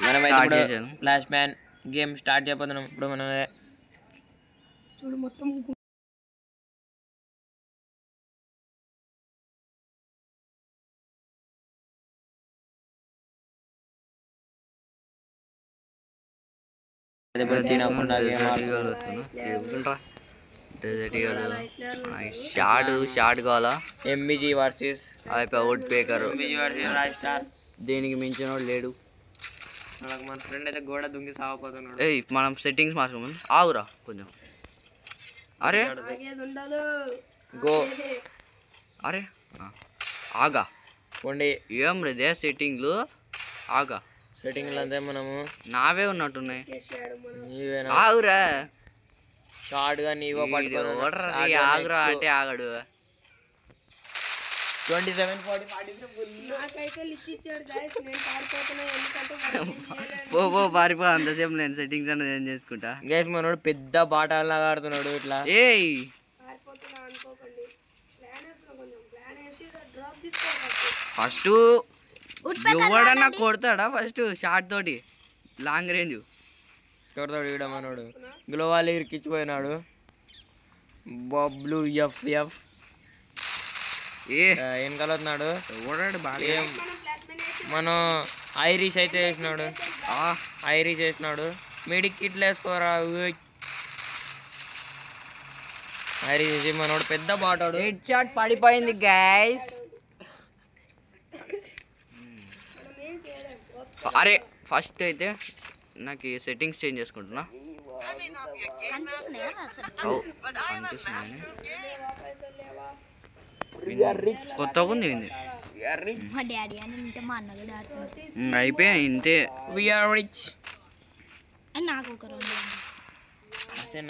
మనమైతే ఇప్పుడు flash man game start చేయబోతున్నాం. ఇప్పుడు మనం చూడు మొత్తం షార్ట్ కావాలా MBG versus out pecker Raj star. దేనికి మించిన లేడు. మన ఫ్రెండ్ అయితే గోడ దుంగి సాగపోతున్నాడు. ఏయ్ మనం సెట్టింగ్స్ మార్చుకోమని ఆగురా కొంచెం. అరే గో అరే ఆగా పోండి. ఏం రేదే సెట్టింగ్లు ఆగా సెట్టింగ్లు అంతే మనము నావే ఉన్నట్టున్నాయి. నీవేనా ఆగురా షార్ట్ గా నీవో పట్టుకొని ఆగురా అంటే ఆగడు. 27 పారిపో అంతసేపు నేను సెట్టింగ్స్ అన్నది ఏం చేసుకుంటా. గైస్ మనోడు పెద్ద బాటాలాగా ఆడుతున్నాడు ఇట్లా. ఏయ్ ఫస్ట్ ఎవడన్నా కొడతాడా ఫస్ట్ షార్ట్ తోటి లాంగ్ రేంజ్ కొడతాడు ఈడ మనోడు. గ్లోవాల్ ఇరికిచ్చిపోయినాడు. బబ్లు ఎఫ్ ఏం కలుగుతున్నాడు మనం ఐరిష్ అయితే వేసినాడు. ఐరిష్ వేసినాడు. మెడిక్ కిట్లు వేసుకోరా. ఐరిష్ వేసి మనోడు పెద్ద బాటాడు. హెడ్ షాట్ పడిపోయింది గైస్. అరే ఫస్ట్ అయితే నాకు సెట్టింగ్స్ చేంజ్ చేసుకుంటున్నా. కొత్తగా ఉంది అయిపోయా ఇంతే.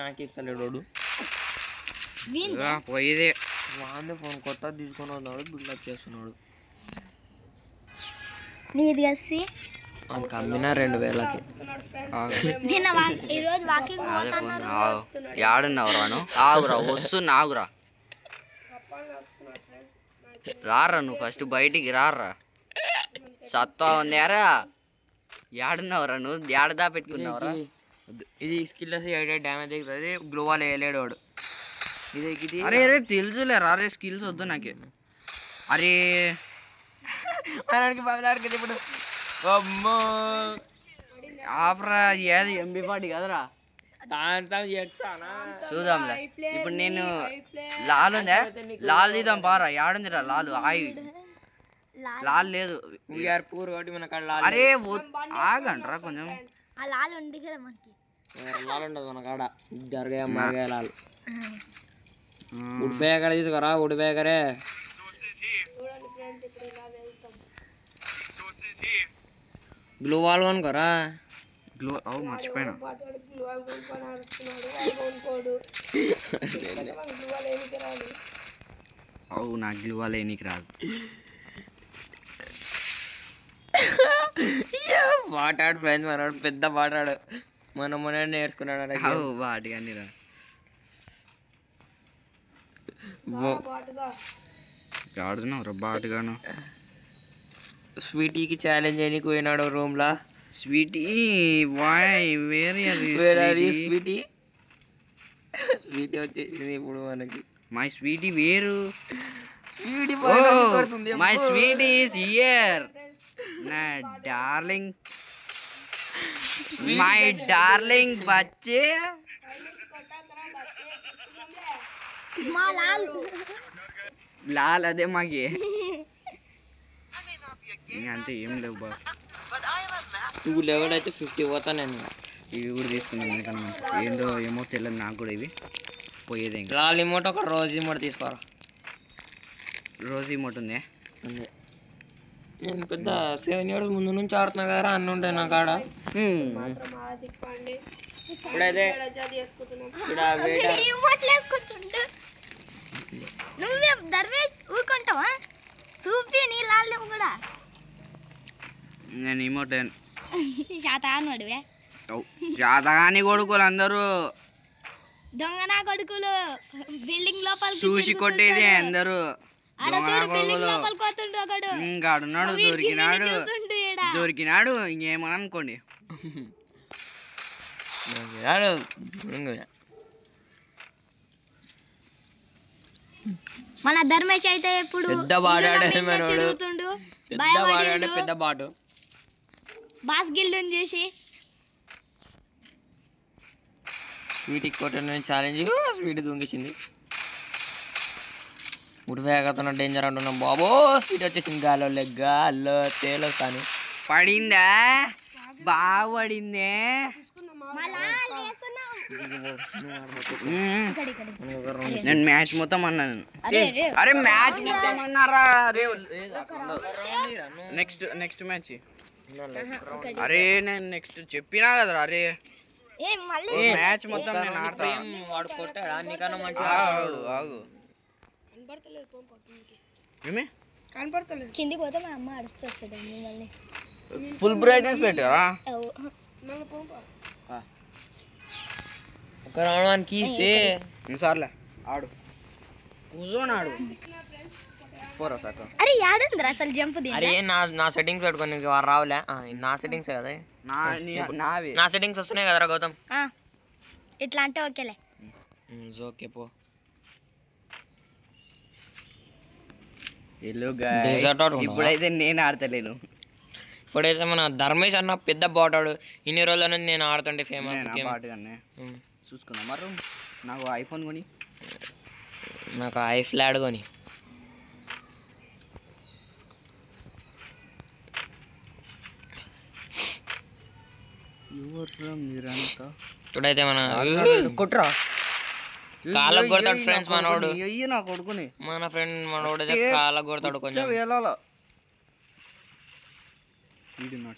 నాకు ఇస్తలేడు పోయేదే. వాందే ఫోన్ కొత్త తీసుకొని వస్తున్నాడు. బిల్డప్ చేస్తున్నాడు. అమ్మినా 2000కి. యాడున్నావు రాను ఆగురా వస్తున్నా ఆగురా రారా నువ్వు ఫస్ట్ బయటికి రారా. సత్తా ఉందారా యాడున్నావురా నువ్వు ఏడదా పెట్టుకున్నావురా. ఇది స్కిల్ డ్యామేజ్ అవుతుంది. గ్లోవాల్ వేయలేడు వాడు. ఇది అరే అరే తెలుసులే రారే స్కిల్స్ వద్దు నాకు. అరే ఇప్పుడు ఆఫరా ఏది ఎంబీ40 కదరా చూద్దాంలే. ఇప్పుడు నేను లాల్ ఉందా లాల్ తీద్దాం పారా. ఏడుందిరా లాలు లాల్ లేదు. అరే ఆగండ్రా కొంచెం. లాల్ ఉండదు మన కాడ. జరగా మరగా లాల్ ఉడిపోయి ఎక్కడ తీసుకురా. ఉడిపోయి ఎక్కడే గ్లూ వాల్ కొనుకోరా. గ్లో మర్చిపోయినా. నాకు గ్లూ వాల్ ఏనికి రాదు. బాటాడు ఫ్రెండ్స్ మనోడు పెద్ద బాటాడు. మొన్న నేర్చుకున్నాడు వాటి కానీ రా. ఆడుతున్నావు రా బాటుగాను. స్వీటీకి ఛాలెంజ్ చేయడానికి పోయినాడు రూమ్ లా. స్వీటీ వాయ్ స్వీటీ వచ్చేసింది ఇప్పుడు మనకి. మై స్వీటీ వేరు. Sweetie my sweetie is here నా డార్లింగ్. మై డార్లింగ్ బచ్చే. లాల్ అదే మాకి అంతే ఏం లేవు బా. 2 లెవెల్ అయితే 50 పోతా నేను. ఇవి కూడా తీసుకున్నాను ఎందుకన్నా ఏందో ఏమో తెలియదు నాకు కూడా. ఇవి పోయేదే ఇంకా. లాల్ ఇమోట్ ఒక రోజు ఇమోట్ తీసుకోరా. రోజు ఇమోట్ ఉంది. నేను పెద్ద 7 years ముందు నుంచి ఆడుతున్నా కదా అన్నీ ఉంటాయి నా కాడ. ఇప్పుడైతే నువ్వే దర్వేష్ ఊరుకుంటావా చూపి నీ లాల్ కూడా. నేను ఇమోట్ శాతానుడివే. జాతగాని కొడుకులు అందరూ దొంగ నా కొడుకులు బిల్డింగ్ లోపల చూసి కొట్టేది అందరూ. బిల్డింగ్ లోపలికి పోతుండు ఒకడు. ఇంకాడున్నాడు దొరికినాడు. దొరికినాడు ఇంకేమని అనుకోండి. మన ధర్మేష్ అయితే ఇప్పుడు పెద్ద బాడాడు తిరుగుతుండు. పెద్ద బాటు బాస్ గిల్డ్ చూసి స్వీట్ కొట్టిన ఛాలెంజ్ స్వీట్ దొంగిసింది. ఉడివేగతున్న డేంజర్ అంటున్నాం బాబో. స్వీట్ వచ్చేసింది గాల్లో తేలొస్తాను. పడిందా? బాగా పడిందే. నేను మ్యాచ్ మొత్తం అన్నాను. అరే మ్యాచ్ మొత్తం అన్నారా? Next match. అరే నేను నెక్స్ట్ చెప్పినా కదరా. అరే మ్యాచ్ మొత్తం నేను ఆడతా. ఆగు ఏమి కనపడతలేదు. కిందికి పోతే మా అమ్మ అడుస్తుంది మిమ్మల్ని. ఫుల్ బ్రైట్నెస్ పెట్టారా? ఒక రావడానికి సార్లే ఆడు కూర్చొని ఆడు పోరా సాక. అరే యాడంద్ర అసలు జంప్. అరే నా సెట్టింగ్స్ పెట్టుకొని రావులే. నా సెట్టింగ్స్ కదా నావి. నా సెట్టింగ్స్ వస్తున్నాయి కదరా గౌతమ్. ఇట్లా అంటే ఓకేలే. ఓకే పో. ఇప్పుడైతే నేను ఆడతలేను. ఇప్పుడైతే మన ధర్మేష్ అన్న పెద్ద బాటాడు. ఇన్ని రోజుల నుంచి నేను ఆడుతుంటే ఫేమస్ పాటగానే చూసుకుందాం. మరి నాకు ఐఫోన్ కొని, నాకు ఐఫ్లాడ్ కొని. మీరంతా ఇప్పుడైతే మన కొట్రా కాళ్ళకు కొడతాడు ఫ్రెండ్స్ మనోడు. నా కొడుకుని మన ఫ్రెండ్ మనోడు అయితే కాళ్ళకు కొడతాడు. కొంచెం వేలాల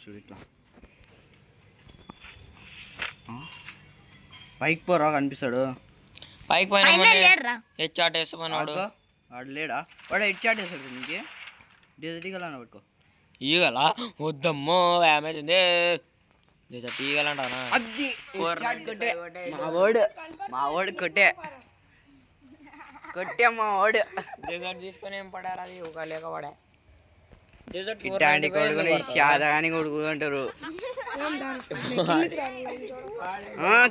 చూడు ఇట్లా పైకి పోరా కనిపిస్తాడు. పైకి పోయినా హెడ్ చాట్ వేస్తే మనోడు. వాడు లేడా? వాడు హెడ్ చాట్ వేస్తాడు. నీకు డిజైన్ పట్టుకో. ఈగలా వద్దమ్మో డ్యామేజ్ ఉంది. తీగలంటానా? మా వాడు కొట్టే మా వాడు డెజర్ట్ తీసుకొని ఏం పడారు? అది ఒక లేక పడా. ఇట్లాంటి కొడుకుని శాతగాని కొడుకు అంటారు.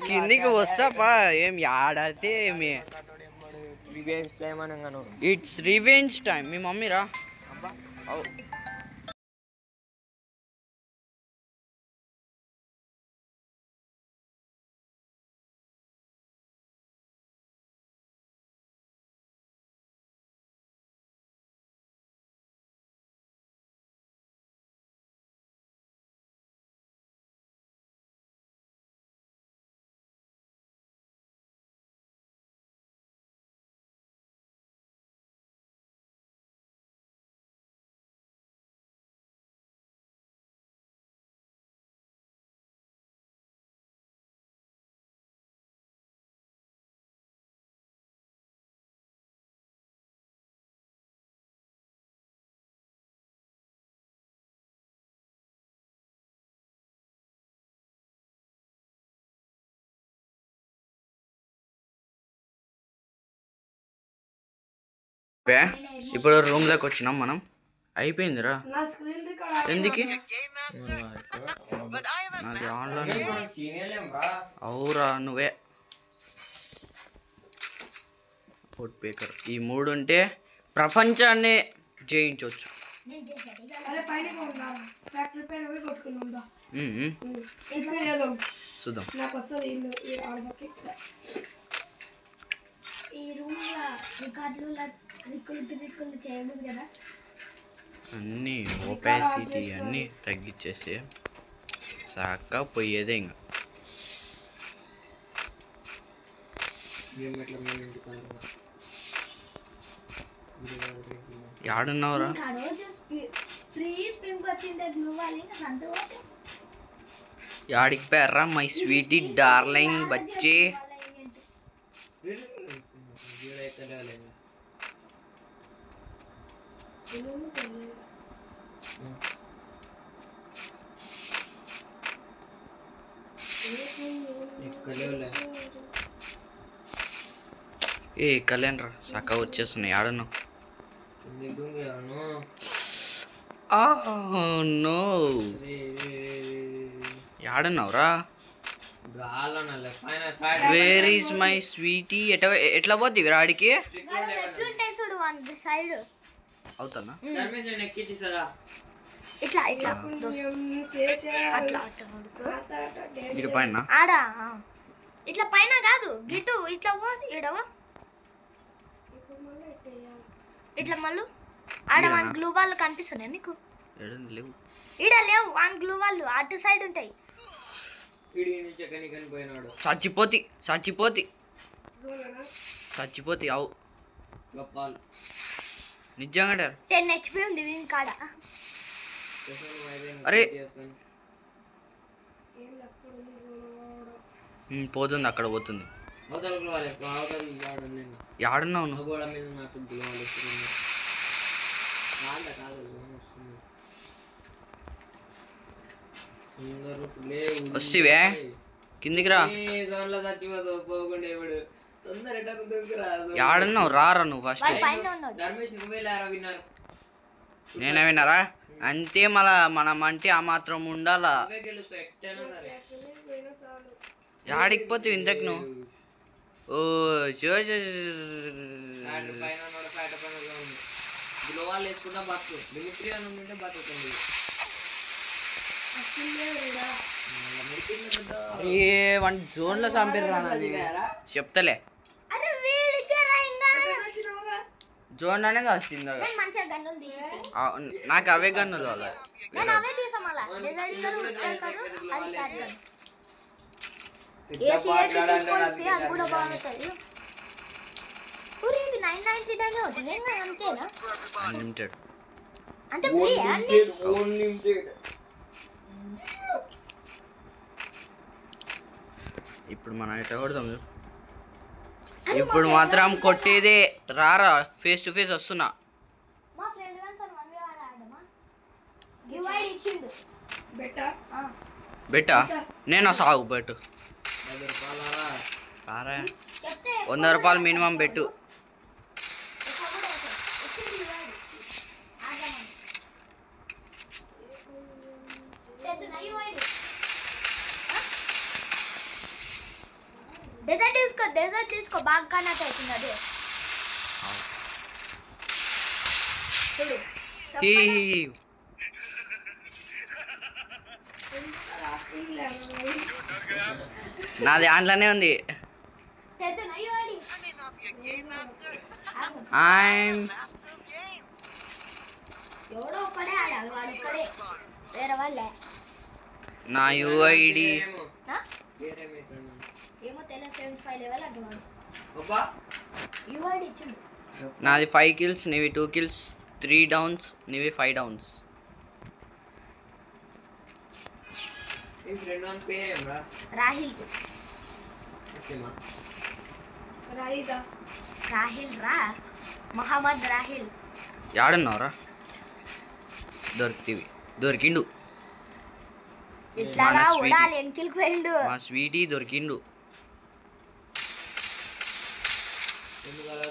కిందికి వస్తాపా. ఏం ఆడాడితే ఏమి it's revenge time. Me mummy రా. ఇప్పుడు రూమ్ లోకి వచ్చినాం మనం. అయిపోయిందిరా. ఎందుకు నాది ఆన్లైన్? అవురా నువ్వే ఫుడ్ పేకర్. ఈ మూడు ఉంటే ప్రపంచాన్ని జయించవచ్చు. చూద్దాం. అన్నీ ఓపాసిటీ అన్నీ తగ్గించేసి సాక పోయేదే. ఇంకా యాడున్నావురా? యాడికి పేర్రా మై స్వీటీ డార్లింగ్ బచ్చే? ఏ కళ్యాణ్ రా సక్క వచ్చేస్తున్నాయి. ఆడను నో యాడున్నావురా వేర్ ఈస్ మై స్వీటీ ఎట్లా పోద్ది విరాడికి ఎట్లుంటాయి చూడు వన్ సైడ్ అవుతానా ఇట్లా ఇట్లా అట్లా ఇటు పైన ఆడా ఇట్లా పైన కాదు గిట్టు ఇట్లా పో ఈడవో ఇట్లా మళ్ళీ ఆడ వన్ గ్లూ వాళ్ళు కనిపిస్తున్నాయి నీకు లేవు ఈడ లేవు వన్ గ్లూ వాళ్ళు అటు సైడ్ ఉంటాయి చచ్చిపోతి చచ్చిపోతి చచ్చిపోతి అవు నిజంగా 10 HP ఉంది వీని కాడ అరే పోతుంది అక్కడ పోతుంది యాడున్నావు నువ్వు వస్తేవే కిందికి రా యాడున్నావు రారా నువ్వు ఫస్ట్ పైన ఉన్నాడు నేనే విన్నారా అంతే మళ్ళా మనం అంటే ఆ మాత్రం ఉండాలా యాడికి పోతే ఇంతకు నువ్వు ఓ ఏ వన్ జోన్లో చంపారు చెప్తలే అరే వీడికే రా ఇంకా జోన్ అనేది వస్తుంది నేను మంచిగా గన్నులు తీసేసి నాకు అవే గన్నులు వాళ్ళ నేను అవే తీసా మళ్ళా డిజైనర్ కాదు అది షార్ట్ గన్ ఏసీఎట్ తీసుకోవాలి అది కూడా బాగుంటుంది ఊరి ఇది 999 అవుతుంది ఏంగా అంతేనా అన్లిమిటెడ్ అంటే ఫ్రీ అన్లిమిటెడ్ ఇప్పుడు మనం ఎట్లా కొడతాం ఇప్పుడు మాత్రం కొట్టేదే రారా ఫేస్ టు ఫేస్ వస్తున్నా మా ఫ్రెండ్ గాని తన 1v1 ఆడమా డివైడ్ ఇచ్చిండు బెట్టా నేను సాగు బెట్టు రారా చెప్తే 100 రూపాయలు మినిమం పెట్టు డెజర్ట్ తీసుకో బాగా కనెక్ట్ అవుతుంది అదే చూడు నాది ఆన్లోనే ఉంది ఎవడో ఒక్కడే ఆడాలి వాడు ఒక్కడే వేరే వాళ్ళే నా యూఐడి ఏమో తెలియదు 75 లెవెల్ అంటున్నాడు యూఐడి ఇచ్చిండు నాది 5 kills నీవి 2 kills 3 downs నీవి 5 downs రాహిల్ రాహిల్ రా మహమ్మద్ రాహిల్ యాడున్నావురా దొరికిండు ఇట్లా ఉడాలి ఎంకిల్కి వెళ్ళు మా స్వీటీ దొరికిండు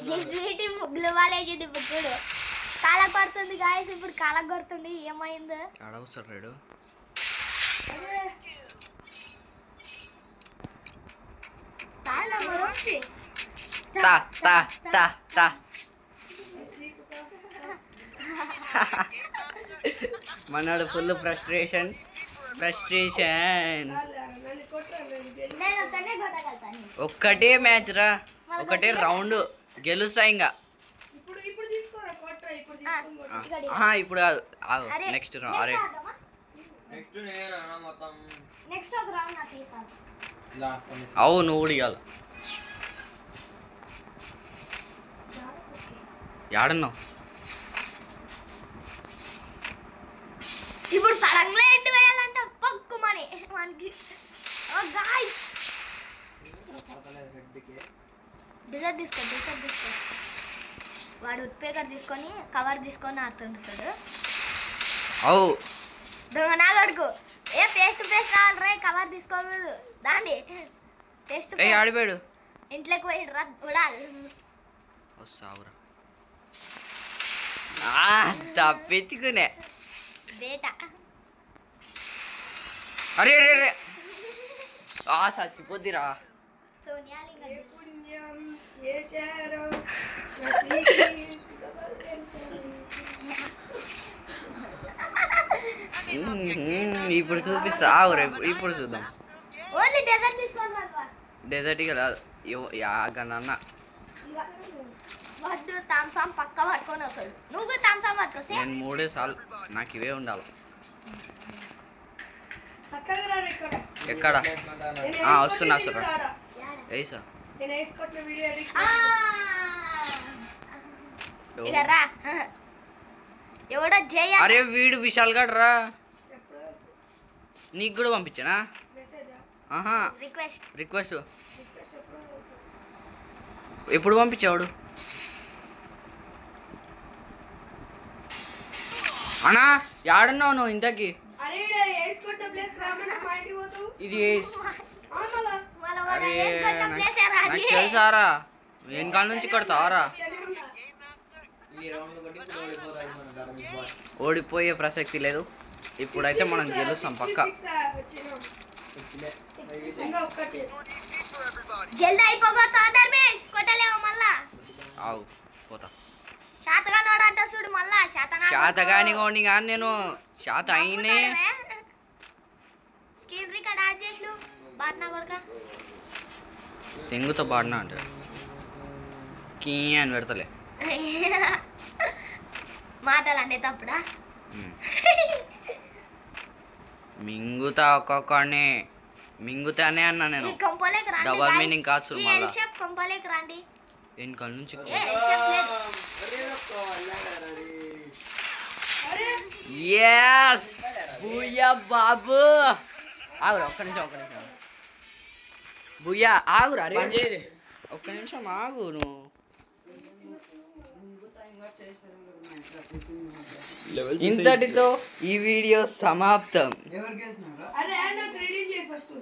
నీ స్వీటీ ముగ్గులు వాళ్ళేసింది బుక్కుడు కాలకు కొడుతుంది గాయస్ ఇప్పుడు కాలకు కొడుతుంది ఏమైందో ఆడవస్తాడు రాడు తా తా తా తా మనోడు ఫుల్ ఫ్రస్ట్రేషన్ నేను ఒక్కనే కొట్టగలుగుతాను ఒక్కటే మ్యాచ్ రా ఒకటే రౌండ్ గెలుస్తా ఇంకా ఇప్పుడు కాదు నెక్స్ట్ అరే నెక్స్ట్ ఒక రౌండ్ నాకు తీసాను అవు నువ్వు కూడా ఇవ్వాలి యాడున్నావు ఇప్పుడు సడన్ గా ఎండ్ వేయాలంటే పక్కుమని మనకి డిజర్ట్ తీసుకో వాడు ఉత్పేకర్ తీసుకొని కవర్ తీసుకొని ఆడుతుంటాడు అవు దొంగ నాగడుకు ఏ ఫేస్ టు ఫేస్ రావాలి రా కవర్ తీసుకోకూడదు దాన్ని ఫేస్ టు ఫేస్ ఆడిపోయాడు ఇంట్లోకి పోయి రా ఉడాలి వస్తావురా తప్పించుకునే వేట. అరే రే రే చచ్చిపోద్దిరా. సోనియాలింగం పుణ్యం చేశారు నా స్వీటీ. ఇప్పుడు చూపిస్తా రేపు. ఇప్పుడు చూద్దాం. ఓన్లీ డెజర్ట్ తీసుకోవాలి. డెజర్ట్ కదా యాగనన్న. వద్దు తాంసం పక్క పట్టుకొని వస్తాడు. నువ్వు తాంసం పట్టుకొస్తే నేను 3 సార్లు నాకు ఇవే ఉండాలి. చక్కగా రారు ఇక్కడ. ఎక్కడ నేను వస్తున్నా వేసుకొట్టిన వీడియో ఆడ. వేసా. నేను వేసుకొట్టిన వీడియో ఎడిట్ ఇక రా. ఎవడో జయ అరే వీడు విశాల్ గడ్ రా. ఎప్పుడో నీకు కూడా పంపించానా? మెసేజా ఆహా రిక్వెస్ట్. రిక్వెస్ట్ రిక్వెస్ట్ ఎప్పుడో తెలుసు. ఎప్పుడు పంపించాడు అన్నా? యాడున్నావు నువ్వు ఇంతకి? అరే వేసుకొట్టిన ప్లేస్ రామన్న మా ఇంటికి పోతావు. ఇది మళ్ళా అరే నాకు తెలుసారా? వెనకాల నుంచి కొడతావారా? ఓడిపోయే ప్రసక్తి లేదు. ఇప్పుడైతే మనం గెలుస్తాం పక్క. ఇంకా ఒక్కటి జల్దీ అయిపోతా ధర్మేష్. కొట్టలేవు మళ్ళా. ఆవు పోతా. శాతగానోడు అంట చూడు మళ్ళా. శాతగాని కోండి కానీ నేను శాత అయినే. స్క్రీన్ రికార్డ్ యాడ్ చేసు బాట్నా కొడుక. తెంగుతో పాడినా అంటే కీ అని పెడతలే. మాటలు అంటే తప్పుడా? మింగుతా ఒక్కొక్కడిని మింగుతానే అన్నా నేను. కొంపలేకి రండి. డబల్ మీనింగ్ కాదు చూడు మళ్ళా. కొంపలేకి రండి. వెనకాల నుంచి ఎస్ బుయ్యా బాబు. ఆగురా ఒక్క నిమిషం. బుయ్యా ఆగురా. అరే ఒక్క నిమిషం ఆగు నువ్వు. ఇంతటితో ఈ వీడియో సమాప్తం. అరే నాకు రీడింగ్ చేయి ఫస్ట్.